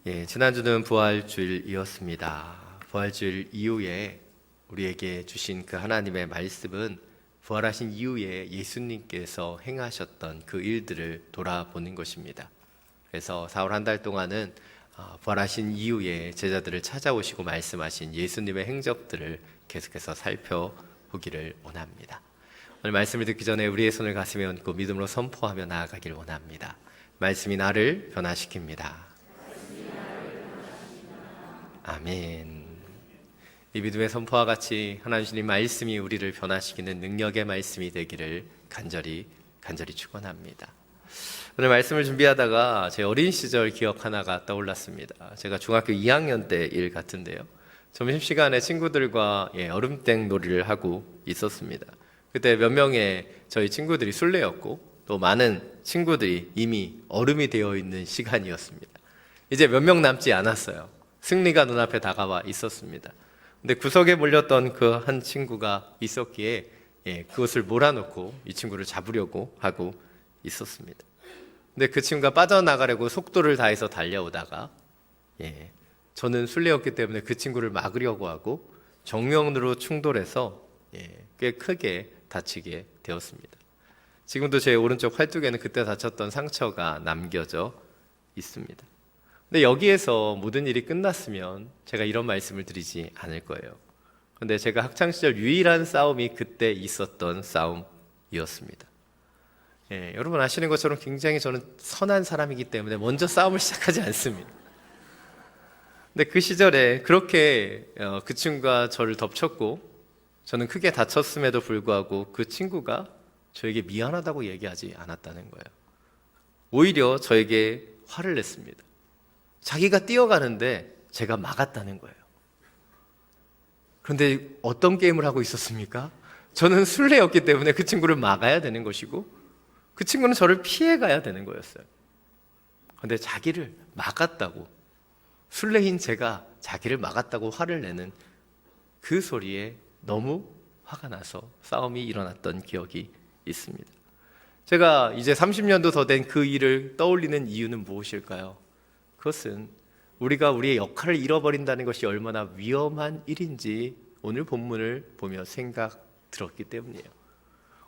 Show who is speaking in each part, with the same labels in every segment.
Speaker 1: 지난주는 부활주일이었습니다. 부활주일 이후에 우리에게 주신 그 하나님의 말씀은 부활하신 이후에 예수님께서 행하셨던 그 일들을 돌아보는 것입니다. 그래서 4월 한 달 동안은 부활하신 이후에 제자들을 찾아오시고 말씀하신 예수님의 행적들을 계속해서 살펴보기를 원합니다. 오늘 말씀을 듣기 전에 우리의 손을 가슴에 얹고 믿음으로 선포하며 나아가길 원합니다. 말씀이 나를 변화시킵니다. 아멘. 이 믿음의 선포와 같이 하나님 주님 말씀이 우리를 변화시키는 능력의 말씀이 되기를 간절히 축원합니다. 오늘 말씀을 준비하다가 제 어린 시절 기억 하나가 떠올랐습니다. 제가 중학교 2학년 때 일 같은데요. 점심시간에 친구들과 얼음땡 놀이를 하고 있었습니다. 그때 몇 명의 저희 친구들이 술래였고 또 많은 친구들이 이미 얼음이 되어 있는 시간이었습니다. 이제 몇 명 남지 않았어요. 승리가 눈앞에 다가와 있었습니다. 근데 구석에 몰렸던 그 한 친구가 있었기에 그것을 몰아놓고 이 친구를 잡으려고 하고 있었습니다. 근데 그 친구가 빠져나가려고 속도를 다해서 달려오다가 저는 술래였기 때문에 그 친구를 막으려고 하고 정면으로 충돌해서 꽤 크게 다치게 되었습니다. 지금도 제 오른쪽 팔뚝에는 그때 다쳤던 상처가 남겨져 있습니다. 근데 여기에서 모든 일이 끝났으면 제가 이런 말씀을 드리지 않을 거예요. 근데 제가 학창시절 유일한 싸움이 그때 있었던 싸움이었습니다. 여러분 아시는 것처럼 굉장히 저는 선한 사람이기 때문에 먼저 싸움을 시작하지 않습니다. 근데 그 시절에 그렇게 그 친구가 저를 덮쳤고 저는 크게 다쳤음에도 불구하고 그 친구가 저에게 미안하다고 얘기하지 않았다는 거예요. 오히려 저에게 화를 냈습니다. 자기가 뛰어가는데 제가 막았다는 거예요. 그런데 어떤 게임을 하고 있었습니까? 저는 술래였기 때문에 그 친구를 막아야 되는 것이고 그 친구는 저를 피해가야 되는 거였어요. 그런데 자기를 막았다고, 술래인 제가 자기를 막았다고 화를 내는 그 소리에 너무 화가 나서 싸움이 일어났던 기억이 있습니다. 제가 이제 30년도 더 된 그 일을 떠올리는 이유는 무엇일까요? 그것은 우리가 우리의 역할을 잃어버린다는 것이 얼마나 위험한 일인지 오늘 본문을 보며 생각 들었기 때문이에요.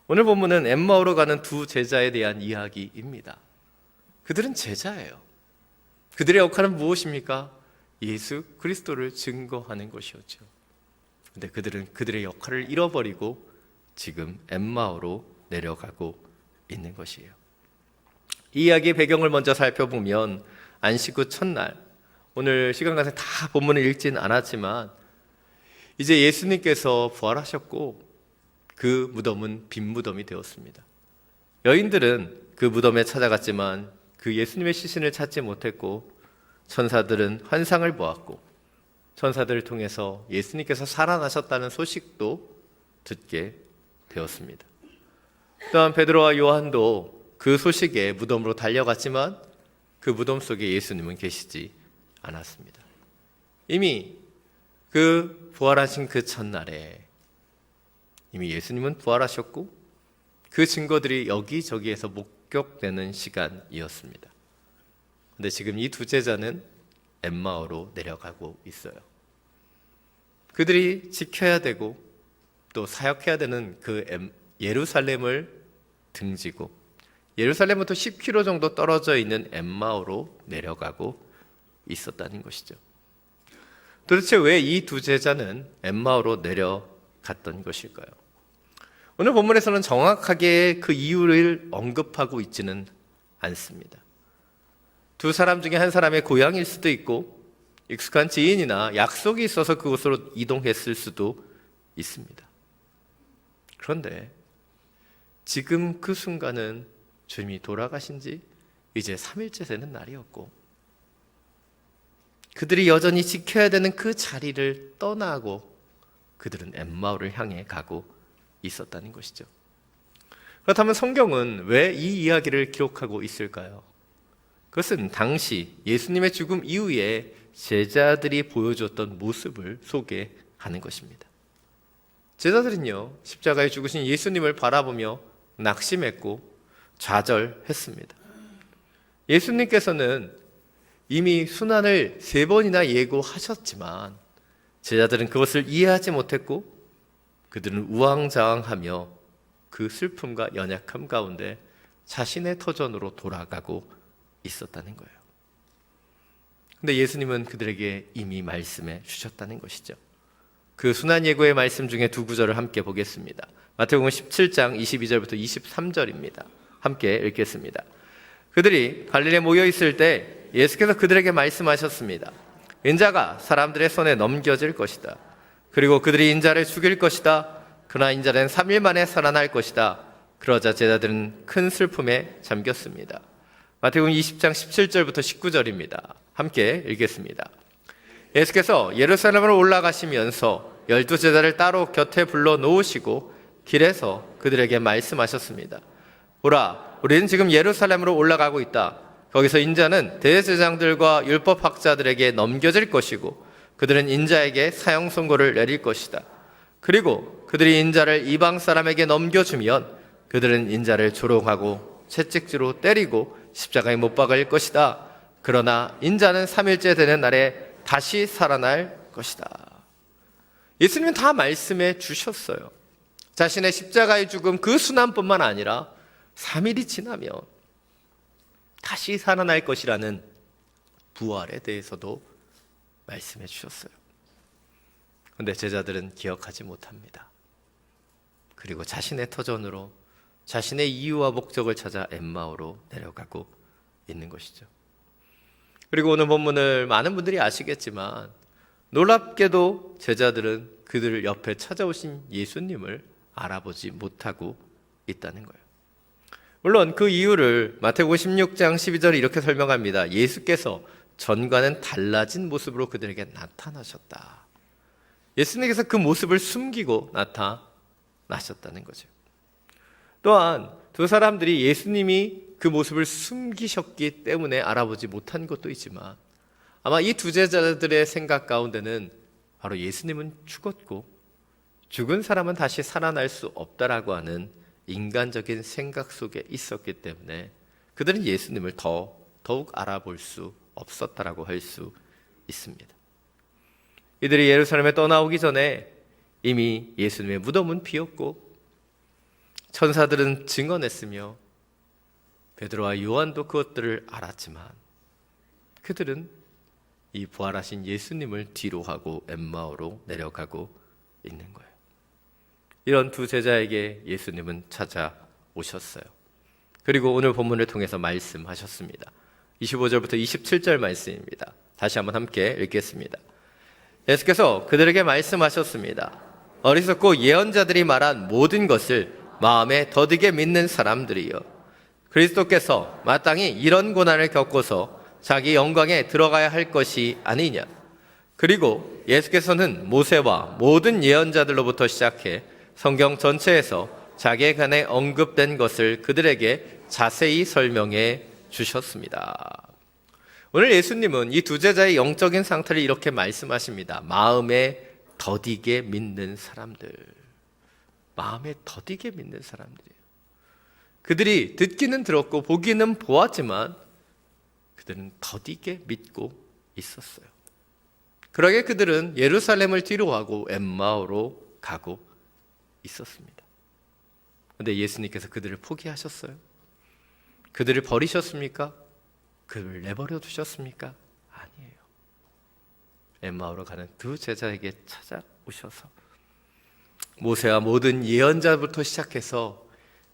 Speaker 1: 오늘 본문은 엠마오로 가는 두 제자에 대한 이야기입니다. 그들은 제자예요. 그들의 역할은 무엇입니까? 예수 그리스도를 증거하는 것이었죠. 그런데 그들은 그들의 역할을 잃어버리고 지금 엠마오로 내려가고 있는 것이에요. 이 이야기의 배경을 먼저 살펴보면 안식 후 첫날, 오늘 시간 관계 다 본문을 읽지는 않았지만 이제 예수님께서 부활하셨고 그 무덤은 빈 무덤이 되었습니다. 여인들은 그 무덤에 찾아갔지만 그 예수님의 시신을 찾지 못했고 천사들은 환상을 보았고 천사들을 통해서 예수님께서 살아나셨다는 소식도 듣게 되었습니다. 또한 베드로와 요한도 그 소식에 무덤으로 달려갔지만 그 무덤 속에 예수님은 계시지 않았습니다. 이미 그 부활하신 그 첫날에 이미 예수님은 부활하셨고 그 증거들이 여기저기에서 목격되는 시간이었습니다. 그런데 지금 이 두 제자는 엠마오로 내려가고 있어요. 그들이 지켜야 되고 또 사역해야 되는 그 예루살렘을 등지고 예루살렘부터 10km 정도 떨어져 있는 엠마오로 내려가고 있었다는 것이죠. 도대체 왜 이 두 제자는 엠마오로 내려갔던 것일까요? 오늘 본문에서는 정확하게 그 이유를 언급하고 있지는 않습니다. 두 사람 중에 한 사람의 고향일 수도 있고 익숙한 지인이나 약속이 있어서 그곳으로 이동했을 수도 있습니다. 그런데 지금 그 순간은 주님이 돌아가신 지 이제 3일째 되는 날이었고 그들이 여전히 지켜야 되는 그 자리를 떠나고 그들은 엠마오를 향해 가고 있었다는 것이죠. 그렇다면 성경은 왜 이 이야기를 기록하고 있을까요? 그것은 당시 예수님의 죽음 이후에 제자들이 보여줬던 모습을 소개하는 것입니다. 제자들은요, 십자가에 죽으신 예수님을 바라보며 낙심했고 좌절했습니다. 예수님께서는 이미 순환을 3번이나 예고하셨지만 제자들은 그것을 이해하지 못했고 그들은 우왕좌왕하며 그 슬픔과 연약함 가운데 자신의 터전으로 돌아가고 있었다는 거예요. 근데 예수님은 그들에게 이미 말씀해 주셨다는 것이죠. 그 순환 예고의 말씀 중에 2구절을 함께 보겠습니다. 마태복음 17장 22절부터 23절입니다. 함께 읽겠습니다. 그들이 갈릴리에 모여 있을 때 예수께서 그들에게 말씀하셨습니다. 인자가 사람들의 손에 넘겨질 것이다. 그리고 그들이 인자를 죽일 것이다. 그러나 인자는 3일 만에 살아날 것이다. 그러자 제자들은 큰 슬픔에 잠겼습니다. 마태복음 20장 17절부터 19절입니다. 함께 읽겠습니다. 예수께서 예루살렘으로 올라가시면서 12제자를 따로 곁에 불러 놓으시고 길에서 그들에게 말씀하셨습니다. 보라, 우리는 지금 예루살렘으로 올라가고 있다. 거기서 인자는 대제사장들과 율법학자들에게 넘겨질 것이고 그들은 인자에게 사형 선고를 내릴 것이다. 그리고 그들이 인자를 이방 사람에게 넘겨주면 그들은 인자를 조롱하고 채찍질로 때리고 십자가에 못 박을 것이다. 그러나 인자는 3일째 되는 날에 다시 살아날 것이다. 예수님은 다 말씀해 주셨어요. 자신의 십자가의 죽음 그 순환뿐만 아니라 3일이 지나면 다시 살아날 것이라는 부활에 대해서도 말씀해 주셨어요. 그런데 제자들은 기억하지 못합니다. 그리고 자신의 터전으로 자신의 이유와 목적을 찾아 엠마오로 내려가고 있는 것이죠. 그리고 오늘 본문을 많은 분들이 아시겠지만 놀랍게도 제자들은 그들 옆에 찾아오신 예수님을 알아보지 못하고 있다는 거예요. 물론 그 이유를 마태복음 16장 12절에 이렇게 설명합니다. 예수께서 전과는 달라진 모습으로 그들에게 나타나셨다. 예수님께서 그 모습을 숨기고 나타나셨다는 거죠. 또한 두 사람들이 예수님이 그 모습을 숨기셨기 때문에 알아보지 못한 것도 있지만 아마 이 두 제자들의 생각 가운데는 바로 예수님은 죽었고 죽은 사람은 다시 살아날 수 없다라고 하는 인간적인 생각 속에 있었기 때문에 그들은 예수님을 더욱 알아볼 수 없었다라고 할 수 있습니다. 이들이 예루살렘에 떠나오기 전에 이미 예수님의 무덤은 비었고 천사들은 증언했으며 베드로와 요한도 그것들을 알았지만 그들은 이 부활하신 예수님을 뒤로 하고 엠마오로 내려가고 있는 거예요. 이런 두 제자에게 예수님은 찾아오셨어요. 그리고 오늘 본문을 통해서 말씀하셨습니다. 25절부터 27절 말씀입니다. 다시 한번 함께 읽겠습니다. 예수께서 그들에게 말씀하셨습니다. 어리석고 예언자들이 말한 모든 것을 마음에 더디게 믿는 사람들이여, 그리스도께서 마땅히 이런 고난을 겪고서 자기 영광에 들어가야 할 것이 아니냐. 그리고 예수께서는 모세와 모든 예언자들로부터 시작해 성경 전체에서 자기에 관해 언급된 것을 그들에게 자세히 설명해 주셨습니다. 오늘 예수님은 이 두 제자의 영적인 상태를 이렇게 말씀하십니다. 마음에 더디게 믿는 사람들. 마음에 더디게 믿는 사람들이에요. 그들이 듣기는 들었고 보기는 보았지만 그들은 더디게 믿고 있었어요. 그러게 그들은 예루살렘을 뒤로하고 엠마오로 가고 있었습니다. 그런데 예수님께서 그들을 포기하셨어요? 그들을 버리셨습니까? 그들을 내버려 두셨습니까? 아니에요. 엠마오로 가는 두 제자에게 찾아오셔서 모세와 모든 예언자부터 시작해서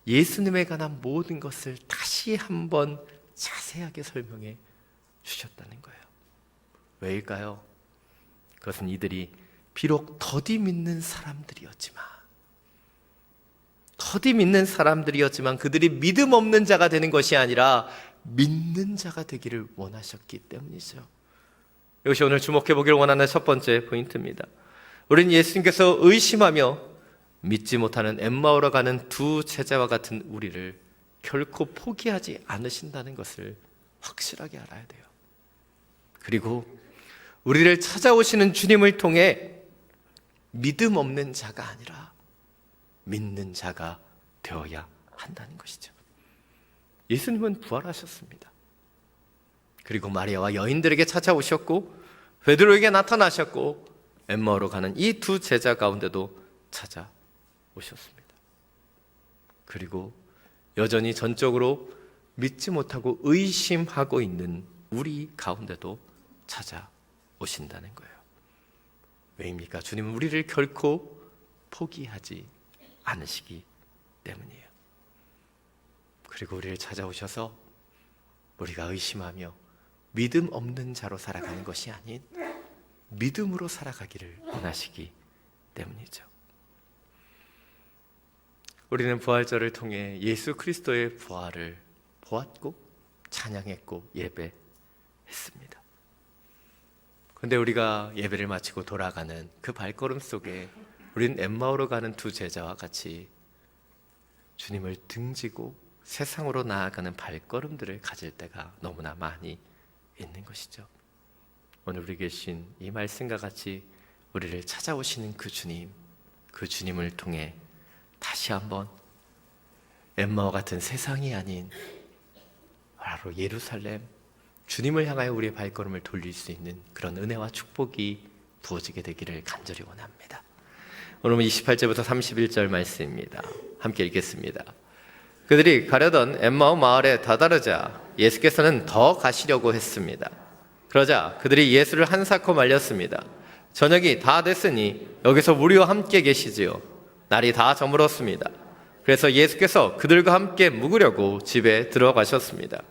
Speaker 1: 예수님에 관한 모든 것을 다시 한번 자세하게 설명해 주셨다는 거예요. 왜일까요? 그것은 이들이 비록 더디 믿는 사람들이었지만 그들이 믿음 없는 자가 되는 것이 아니라 믿는 자가 되기를 원하셨기 때문이죠. 이것이 오늘 주목해 보기를 원하는 첫 번째 포인트입니다. 우리는 예수님께서 의심하며 믿지 못하는 엠마오로 가는 두 제자와 같은 우리를 결코 포기하지 않으신다는 것을 확실하게 알아야 돼요. 그리고 우리를 찾아오시는 주님을 통해 믿음 없는 자가 아니라 믿는 자가 되어야 한다는 것이죠. 예수님은 부활하셨습니다. 그리고 마리아와 여인들에게 찾아오셨고 베드로에게 나타나셨고 엠마오로 가는 이 두 제자 가운데도 찾아오셨습니다. 그리고 여전히 전적으로 믿지 못하고 의심하고 있는 우리 가운데도 찾아오신다는 거예요. 왜입니까? 주님은 우리를 결코 포기하지 않으시기 때문이에요. 그리고 우리를 찾아오셔서 우리가 의심하며 믿음 없는 자로 살아가는 것이 아닌 믿음으로 살아가기를 원하시기 때문이죠. 우리는 부활절을 통해 예수 그리스도의 부활을 보았고 찬양했고 예배했습니다. 그런데 우리가 예배를 마치고 돌아가는 그 발걸음 속에 우리는 엠마오로 가는 두 제자와 같이 주님을 등지고 세상으로 나아가는 발걸음들을 가질 때가 너무나 많이 있는 것이죠. 오늘 우리 계신 이 말씀과 같이 우리를 찾아오시는 그 주님을 통해 다시 한번 엠마오 같은 세상이 아닌 바로 예루살렘, 주님을 향하여 우리의 발걸음을 돌릴 수 있는 그런 은혜와 축복이 부어지게 되기를 간절히 원합니다. 오늘은 28절부터 31절 말씀입니다. 함께 읽겠습니다. 그들이 가려던 엠마오 마을에 다다르자 예수께서는 더 가시려고 했습니다. 그러자 그들이 예수를 한사코 말렸습니다. 저녁이 다 됐으니 여기서 우리와 함께 계시지요. 날이 다 저물었습니다. 그래서 예수께서 그들과 함께 묵으려고 집에 들어가셨습니다.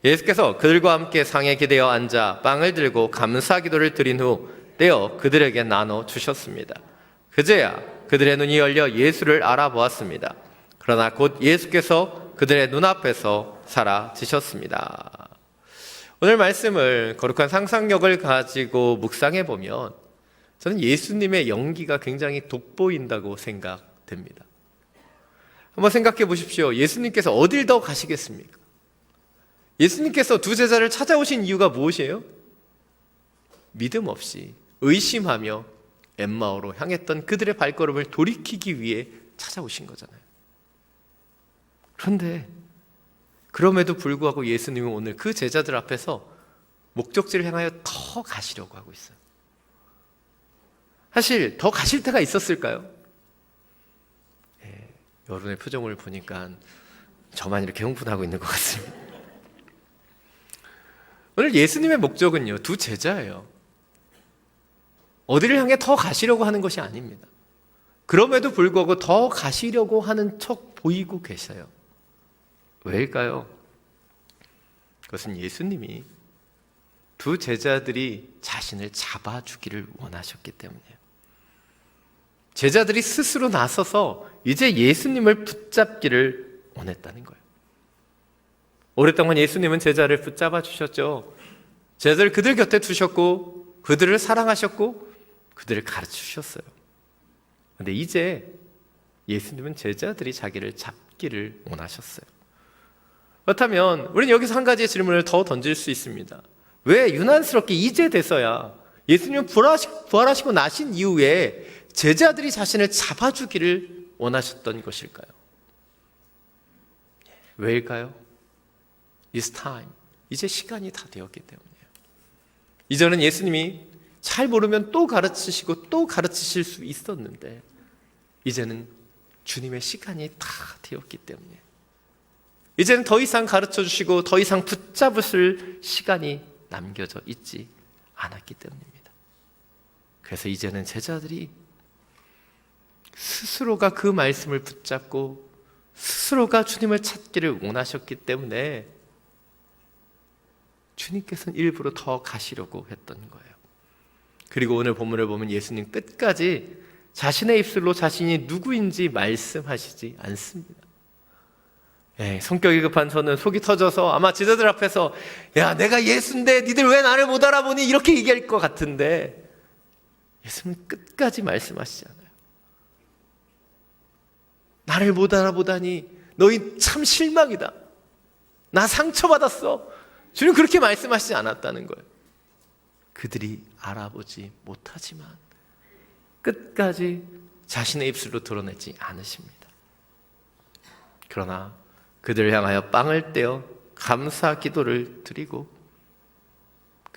Speaker 1: 예수께서 그들과 함께 상에 기대어 앉아 빵을 들고 감사 기도를 드린 후 떼어 그들에게 나눠 주셨습니다. 그제야 그들의 눈이 열려 예수를 알아보았습니다. 그러나 곧 예수께서 그들의 눈앞에서 사라지셨습니다. 오늘 말씀을 거룩한 상상력을 가지고 묵상해 보면 저는 예수님의 연기가 굉장히 돋보인다고 생각됩니다. 한번 생각해 보십시오. 예수님께서 어딜 더 가시겠습니까? 예수님께서 두 제자를 찾아오신 이유가 무엇이에요? 믿음 없이 의심하며 엠마오로 향했던 그들의 발걸음을 돌이키기 위해 찾아오신 거잖아요. 그런데 그럼에도 불구하고 예수님은 오늘 그 제자들 앞에서 목적지를 향하여 더 가시려고 하고 있어요. 사실 더 가실 때가 있었을까요? 여러분의 표정을 보니까 저만 이렇게 흥분하고 있는 것 같습니다. 오늘 예수님의 목적은요, 두 제자예요. 어디를 향해 더 가시려고 하는 것이 아닙니다. 그럼에도 불구하고 더 가시려고 하는 척 보이고 계셔요. 왜일까요? 그것은 예수님이 두 제자들이 자신을 잡아주기를 원하셨기 때문이에요. 제자들이 스스로 나서서 이제 예수님을 붙잡기를 원했다는 거예요. 오랫동안 예수님은 제자를 붙잡아 주셨죠. 제자를 그들 곁에 두셨고 그들을 사랑하셨고 그들을 가르쳐 주셨어요. 그런데 이제 예수님은 제자들이 자기를 잡기를 원하셨어요. 그렇다면 우리는 여기서 한 가지의 질문을 더 던질 수 있습니다. 왜 유난스럽게 이제 돼서야 예수님은 부활하시고 나신 이후에 제자들이 자신을 잡아주기를 원하셨던 것일까요? 왜일까요? It's time. 이제 시간이 다 되었기 때문이에요. 이전은 예수님이 잘 모르면 또 가르치시고 또 가르치실 수 있었는데 이제는 주님의 시간이 다 되었기 때문이에요. 이제는 더 이상 가르쳐 주시고 더 이상 붙잡으실 시간이 남겨져 있지 않았기 때문입니다. 그래서 이제는 제자들이 스스로가 그 말씀을 붙잡고 스스로가 주님을 찾기를 원하셨기 때문에 주님께서는 일부러 더 가시려고 했던 거예요. 그리고 오늘 본문을 보면 예수님 끝까지 자신의 입술로 자신이 누구인지 말씀하시지 않습니다. 성격이 급한 저는 속이 터져서 아마 제자들 앞에서 야, 내가 예수인데 니들 왜 나를 못 알아보니 이렇게 얘기할 것 같은데 예수님은 끝까지 말씀하시지 않아요. 나를 못 알아보다니 너희 참 실망이다. 나 상처받았어. 주님 그렇게 말씀하시지 않았다는 거예요. 그들이 알아보지 못하지만 끝까지 자신의 입술로 드러내지 않으십니다. 그러나 그들을 향하여 빵을 떼어 감사 기도를 드리고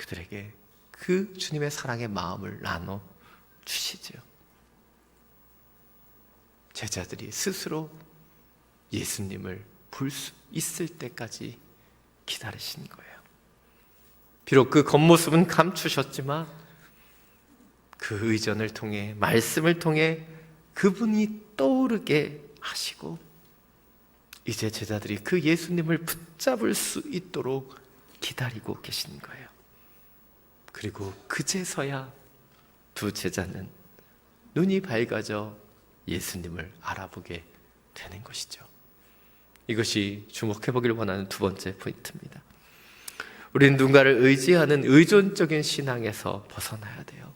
Speaker 1: 그들에게 그 주님의 사랑의 마음을 나눠 주시죠. 제자들이 스스로 예수님을 볼 수 있을 때까지 기다리신 거예요. 비록 그 겉모습은 감추셨지만 그 의전을 통해, 말씀을 통해 그분이 떠오르게 하시고 이제 제자들이 그 예수님을 붙잡을 수 있도록 기다리고 계신 거예요. 그리고 그제서야 두 제자는 눈이 밝아져 예수님을 알아보게 되는 것이죠. 이것이 주목해보길 원하는 두 번째 포인트입니다. 우리는 누군가를 의지하는 의존적인 신앙에서 벗어나야 돼요.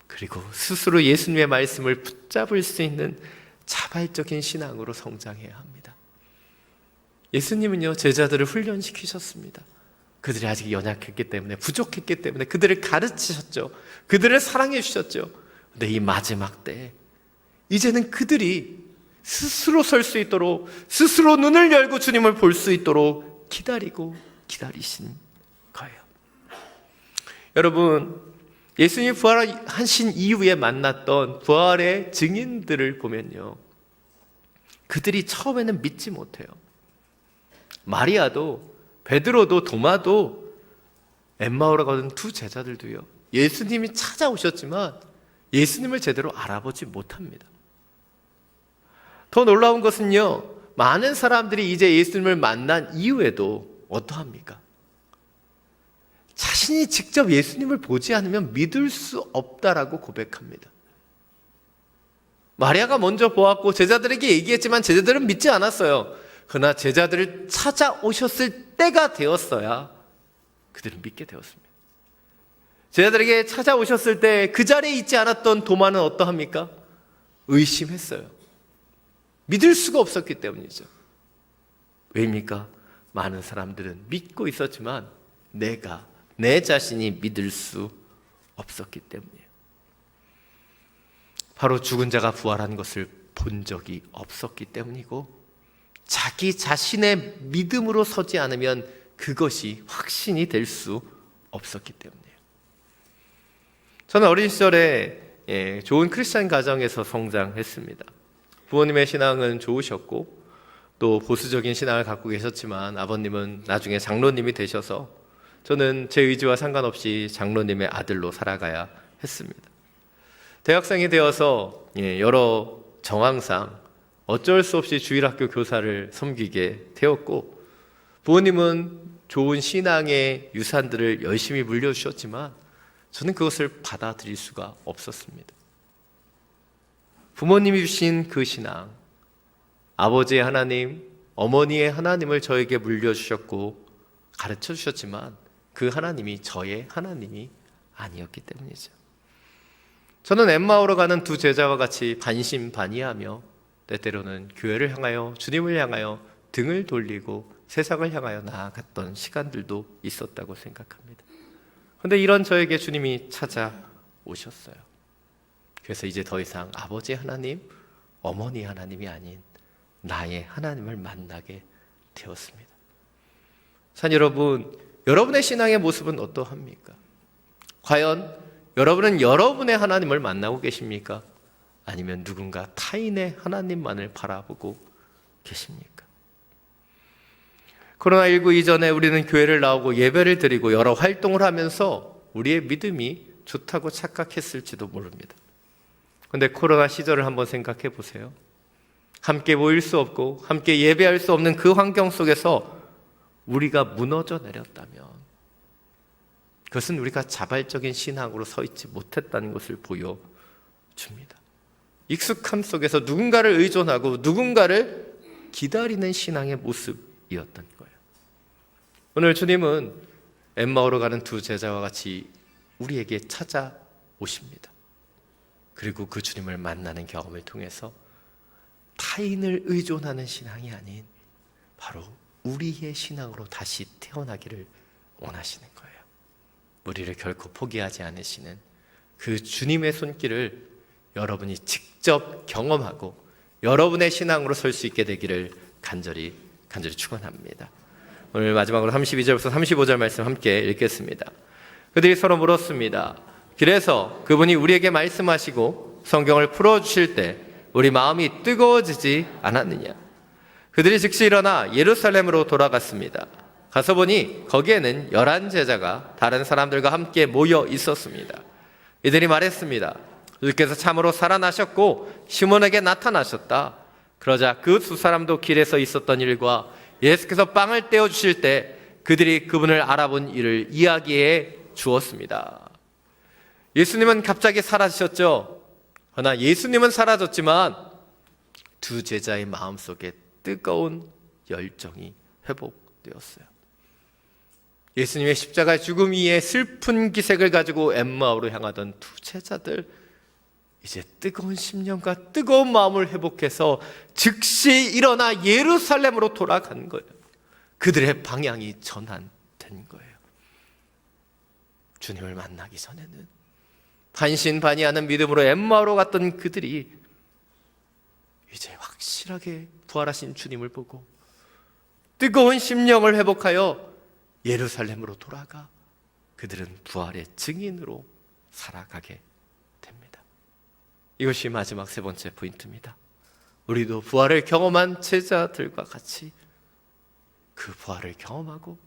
Speaker 1: 그리고 스스로 예수님의 말씀을 붙잡을 수 있는 자발적인 신앙으로 성장해야 합니다. 예수님은요, 제자들을 훈련시키셨습니다. 그들이 아직 연약했기 때문에, 부족했기 때문에 그들을 가르치셨죠. 그들을 사랑해 주셨죠. 근데 이 마지막 때에 이제는 그들이 스스로 설 수 있도록, 스스로 눈을 열고 주님을 볼 수 있도록 기다리신 거예요. 여러분, 예수님이 부활하신 이후에 만났던 부활의 증인들을 보면요, 그들이 처음에는 믿지 못해요. 마리아도, 베드로도, 도마도, 엠마오라고 하는 두 제자들도요, 예수님이 찾아오셨지만 예수님을 제대로 알아보지 못합니다. 더 놀라운 것은요, 많은 사람들이 이제 예수님을 만난 이후에도 어떠합니까? 자신이 직접 예수님을 보지 않으면 믿을 수 없다라고 고백합니다. 마리아가 먼저 보았고 제자들에게 얘기했지만 제자들은 믿지 않았어요. 그러나 제자들을 찾아오셨을 때가 되었어야 그들은 믿게 되었습니다. 제자들에게 찾아오셨을 때 그 자리에 있지 않았던 도마는 어떠합니까? 의심했어요. 믿을 수가 없었기 때문이죠. 왜입니까? 많은 사람들은 믿고 있었지만 내 자신이 믿을 수 없었기 때문이에요. 바로 죽은 자가 부활한 것을 본 적이 없었기 때문이고, 자기 자신의 믿음으로 서지 않으면 그것이 확신이 될 수 없었기 때문이에요. 저는 어린 시절에 좋은 크리스찬 가정에서 성장했습니다. 부모님의 신앙은 좋으셨고 또 보수적인 신앙을 갖고 계셨지만 아버님은 나중에 장로님이 되셔서 저는 제 의지와 상관없이 장로님의 아들로 살아가야 했습니다. 대학생이 되어서 여러 정황상 어쩔 수 없이 주일학교 교사를 섬기게 되었고, 부모님은 좋은 신앙의 유산들을 열심히 물려주셨지만 저는 그것을 받아들일 수가 없었습니다. 부모님이 주신 그 신앙, 아버지의 하나님, 어머니의 하나님을 저에게 물려주셨고 가르쳐 주셨지만 그 하나님이 저의 하나님이 아니었기 때문이죠. 저는 엠마오로 가는 두 제자와 같이 반신반의하며 때때로는 교회를 향하여, 주님을 향하여 등을 돌리고 세상을 향하여 나아갔던 시간들도 있었다고 생각합니다. 그런데 이런 저에게 주님이 찾아오셨어요. 그래서 이제 더 이상 아버지의 하나님, 어머니 하나님이 아닌 나의 하나님을 만나게 되었습니다. 산 여러분, 여러분의 신앙의 모습은 어떠합니까? 과연 여러분은 여러분의 하나님을 만나고 계십니까? 아니면 누군가 타인의 하나님만을 바라보고 계십니까? 코로나19 이전에 우리는 교회를 나오고 예배를 드리고 여러 활동을 하면서 우리의 믿음이 좋다고 착각했을지도 모릅니다. 그런데 코로나 시절을 한번 생각해 보세요. 함께 모일 수 없고 함께 예배할 수 없는 그 환경 속에서 우리가 무너져 내렸다면 그것은 우리가 자발적인 신앙으로 서 있지 못했다는 것을 보여줍니다. 익숙함 속에서 누군가를 의존하고 누군가를 기다리는 신앙의 모습이었던 거예요. 오늘 주님은 엠마오로 가는 두 제자와 같이 우리에게 찾아오십니다. 그리고 그 주님을 만나는 경험을 통해서 타인을 의존하는 신앙이 아닌 바로 우리의 신앙으로 다시 태어나기를 원하시는 거예요. 우리를 결코 포기하지 않으시는 그 주님의 손길을 여러분이 직접 경험하고 여러분의 신앙으로 설 수 있게 되기를 간절히 축원합니다. 오늘 마지막으로 32절부터 35절 말씀 함께 읽겠습니다. 그들이 서로 물었습니다. 그래서 그분이 우리에게 말씀하시고 성경을 풀어주실 때 우리 마음이 뜨거워지지 않았느냐? 그들이 즉시 일어나 예루살렘으로 돌아갔습니다. 가서 보니 거기에는 11 제자가 다른 사람들과 함께 모여 있었습니다. 이들이 말했습니다. 주께서 참으로 살아나셨고 시몬에게 나타나셨다. 그러자 그 두 사람도 길에서 있었던 일과 예수께서 빵을 떼어주실 때 그들이 그분을 알아본 일을 이야기해 주었습니다. 예수님은 갑자기 사라지셨죠. 그러나 예수님은 사라졌지만 두 제자의 마음속에 뜨거운 열정이 회복되었어요. 예수님의 십자가 죽음 위에 슬픈 기색을 가지고 엠마오로 향하던 두 제자들, 이제 뜨거운 심령과 뜨거운 마음을 회복해서 즉시 일어나 예루살렘으로 돌아간 거예요. 그들의 방향이 전환된 거예요. 주님을 만나기 전에는 반신반의하는 믿음으로 엠마오로 갔던 그들이 이제 확실하게 부활하신 주님을 보고 뜨거운 심령을 회복하여 예루살렘으로 돌아가 그들은 부활의 증인으로 살아가게 됩니다. 이것이 마지막 세 번째 포인트입니다. 우리도 부활을 경험한 제자들과 같이 그 부활을 경험하고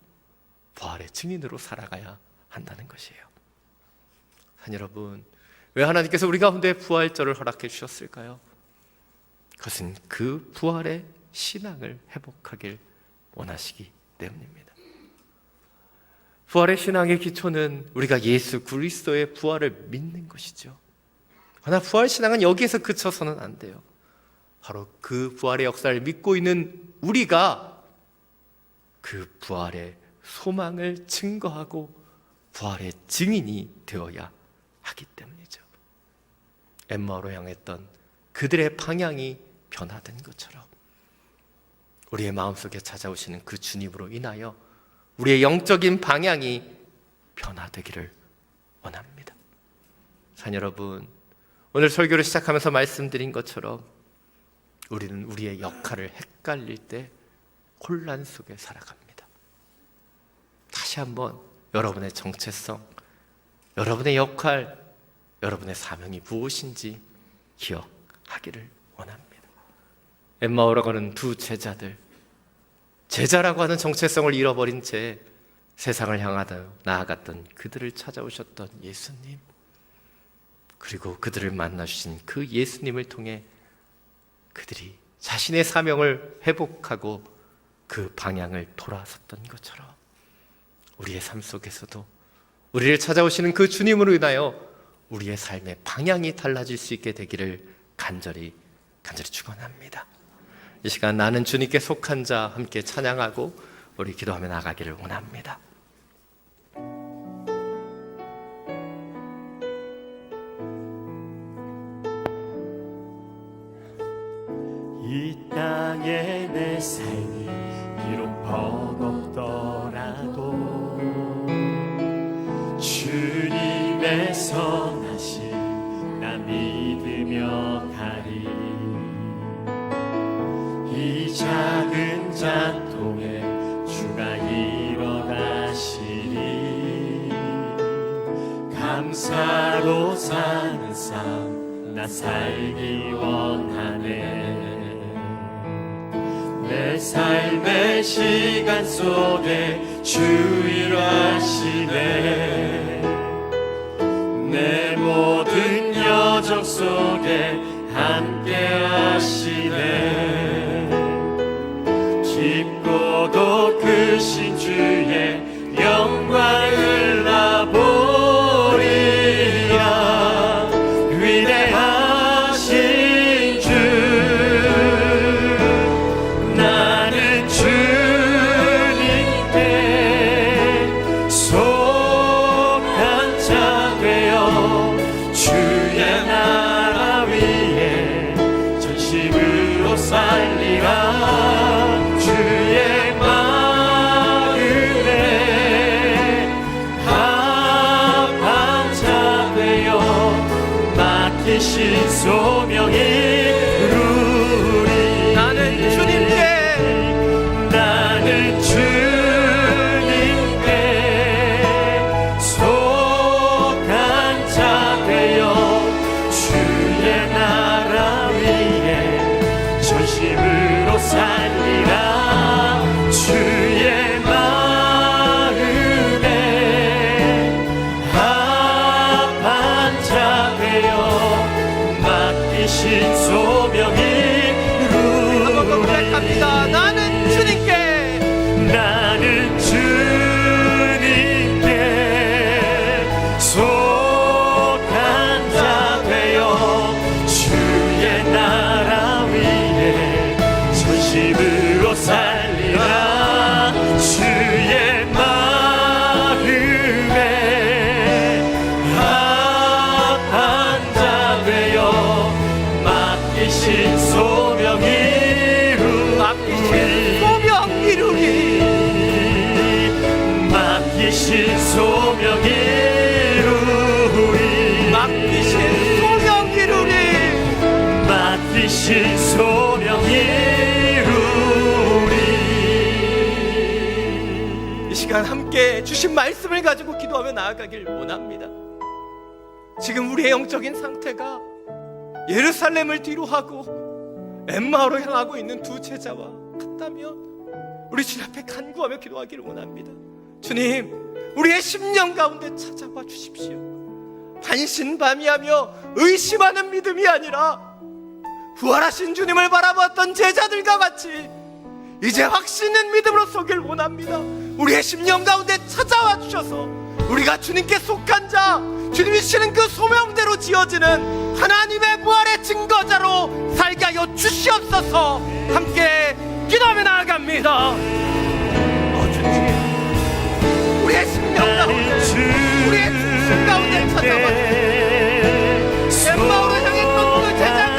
Speaker 1: 부활의 증인으로 살아가야 한다는 것이에요. 한 여러분, 왜 하나님께서 우리 가운데 부활절을 허락해 주셨을까요? 그것은 그 부활의 신앙을 회복하길 원하시기 때문입니다. 부활의 신앙의 기초는 우리가 예수 그리스도의 부활을 믿는 것이죠. 그러나 부활 신앙은 여기에서 그쳐서는 안 돼요. 바로 그 부활의 역사를 믿고 있는 우리가 그 부활의 소망을 증거하고 부활의 증인이 되어야 하기 때문이죠. 엠마오로 향했던 그들의 방향이 변화된 것처럼 우리의 마음속에 찾아오시는 그 주님으로 인하여 우리의 영적인 방향이 변화되기를 원합니다. 자, 여러분, 오늘 설교를 시작하면서 말씀드린 것처럼 우리는 우리의 역할을 헷갈릴 때 혼란 속에 살아갑니다. 다시 한번 여러분의 정체성, 여러분의 역할, 여러분의 사명이 무엇인지 기억하기를 원합니다. 엠마오로 가는 두 제자들, 제자라고 하는 정체성을 잃어버린 채 세상을 향하여 나아갔던 그들을 찾아오셨던 예수님, 그리고 그들을 만나주신 그 예수님을 통해 그들이 자신의 사명을 회복하고 그 방향을 돌아섰던 것처럼 우리의 삶 속에서도 우리를 찾아오시는 그 주님으로 인하여 우리의 삶의 방향이 달라질 수 있게 되기를 간절히 축원합니다. 이 시간 나는 주님께 속한 자 함께 찬양하고 우리 기도하며 나가기를 원합니다.
Speaker 2: 이 땅에 내 삶이 비록 버겁더라도 주님의 선하심 나 믿으며 가리. 이 작은 잔통에 주가 일어가시리. 감사로 사는 삶 나 살기 원하네. 내 삶의 시간 속에 주 일하시네. 내 모든 여정 속에 함께 하시네. 깊고도 크신 주의 영광을 나 보리라. 위대하신 주 나는 주님께 속한 자 되어 주의 나라 위에 전심으로 살리라. 주의 마음에 합한 자 되어 맡기신 소명이 이루리.
Speaker 1: 나는 주님께
Speaker 2: 속한 맡기신 소명이
Speaker 1: 한번 더 고백합니다. 나는 주님께
Speaker 2: 속한 자 되어 주의 나라 위에 전심으로 살리라. 주의 마음에 합한 자 되어 맡기신 소명 이루리. 맡기신 소명 이루리.
Speaker 1: 맡기신 소명 이루리.
Speaker 2: 맡기신 소명 이루리.
Speaker 1: 이 시간 함께 주신 말씀을 가지고 기도하며 나아가길 원합니다. 지금 우리의 영적인 상태가 예루살렘을 뒤로하고 엠마오로 향하고 있는 두 제자와 같다면 우리 주님 앞에 간구하며 기도하기를 원합니다. 주님, 우리의 심령 가운데 찾아와 주십시오. 반신반의하며 의심하는 믿음이 아니라 부활하신 주님을 바라보았던 제자들과 같이 이제 확신 있는 믿음으로 서길 원합니다. 우리의 심령 가운데 찾아와 주셔서 우리가 주님께 속한 자, 주님이 주시는 그 소명대로 지어지는 하나님의 부활의 증거자로 살게 하여 주시옵소서. 함께 기도하며 나아갑니다. 주님, 우리의 심령 가운데, 우리의 중심 가운데 찾아와 엠마오로 향했던 그 제자가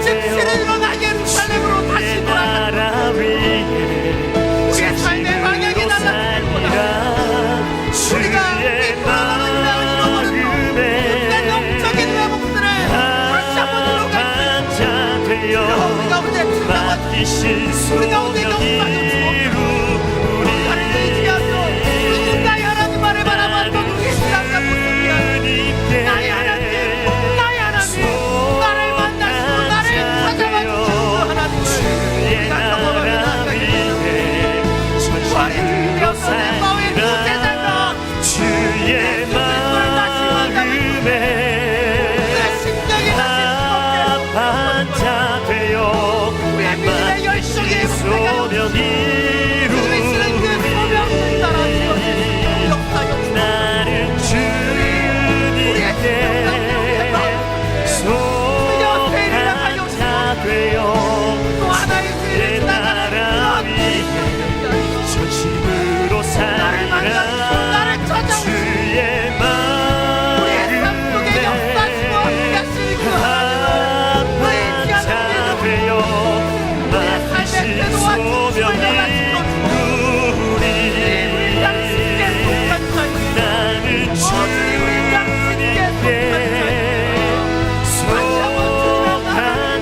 Speaker 1: 즉시를 일어나 예루살렘으로 다시 돌아간다. 우리의 삶의 방향이 달라지는구나. 우리가 이끌어가는 우리의 영적인 회복들을 다시 한번 들어가는 우리 가운데 찾아와 우리 가운데 역사를 주옵소서. 우리를 의지하며 누군가의 하나님 말을 바라봤던 우리의 신앙과 모습이 나의 하나님, 나의 하나님, 나를 만나시고 나를 찾아와 주시는 그 하나님을 우리가 경험하며 나아가겠습니다. 부활의 증거서 엠마오의 두 제자가
Speaker 2: 주의
Speaker 1: 예수를 다시 만나면 우리의 심령이 다시
Speaker 2: 합한 자 되어
Speaker 1: 우리의 믿음의 열정이 회복되게
Speaker 2: 나는 주님께 속한 자 되어 내 나라 위에 전심으로 살리라. 주의 마음에 합한 자 되어 맡기신 소명이 나는 주님께 속한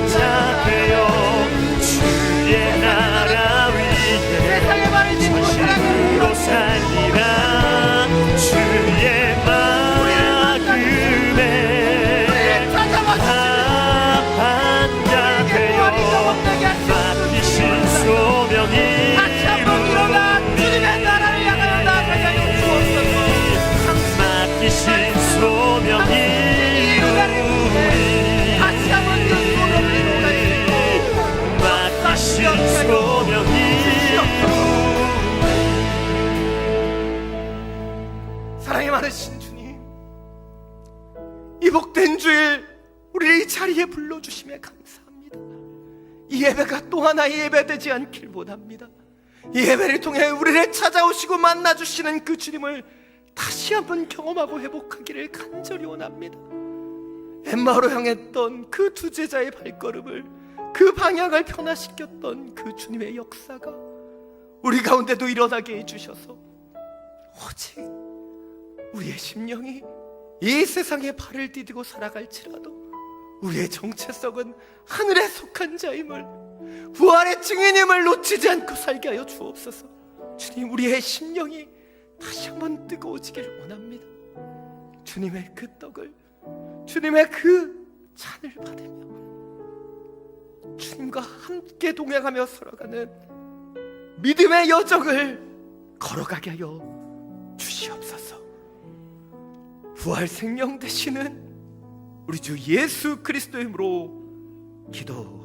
Speaker 2: 자 되어 주의 나라 위에 전심으로 살리라. 주의 마음에 합한 자 되어 맡기신 소명이 맡기신 소명이 맡기신 소명이
Speaker 1: 사랑이 많으신 주님, 이 복된 주일 우리를 이 자리에 불러주심에 감사합니다. 이 예배가 또 하나의 예배되지 않길 원합니다. 이 예배를 통해 우리를 찾아오시고 만나주시는 그 주님을 다시 한번 경험하고 회복하기를 간절히 원합니다. 엠마오로 향했던 그 두 제자의 발걸음을, 그 방향을 변화시켰던 그 주님의 역사가 우리 가운데도 일어나게 해주셔서 오직 우리의 심령이 이 세상에 발을 디디고 살아갈지라도 우리의 정체성은 하늘에 속한 자임을, 부활의 증인임을 놓치지 않고 살게 하여 주옵소서. 주님, 우리의 심령이 다시 한번 뜨거워지기를 원합니다. 주님의 그 떡을, 주님의 그 잔을 받으며 주님과 함께 동행하며 살아가는 믿음의 여정을 걸어가게 하여 주시옵소서. 부활 생명 되시는 우리 주 예수 그리스도의 이름으로 기도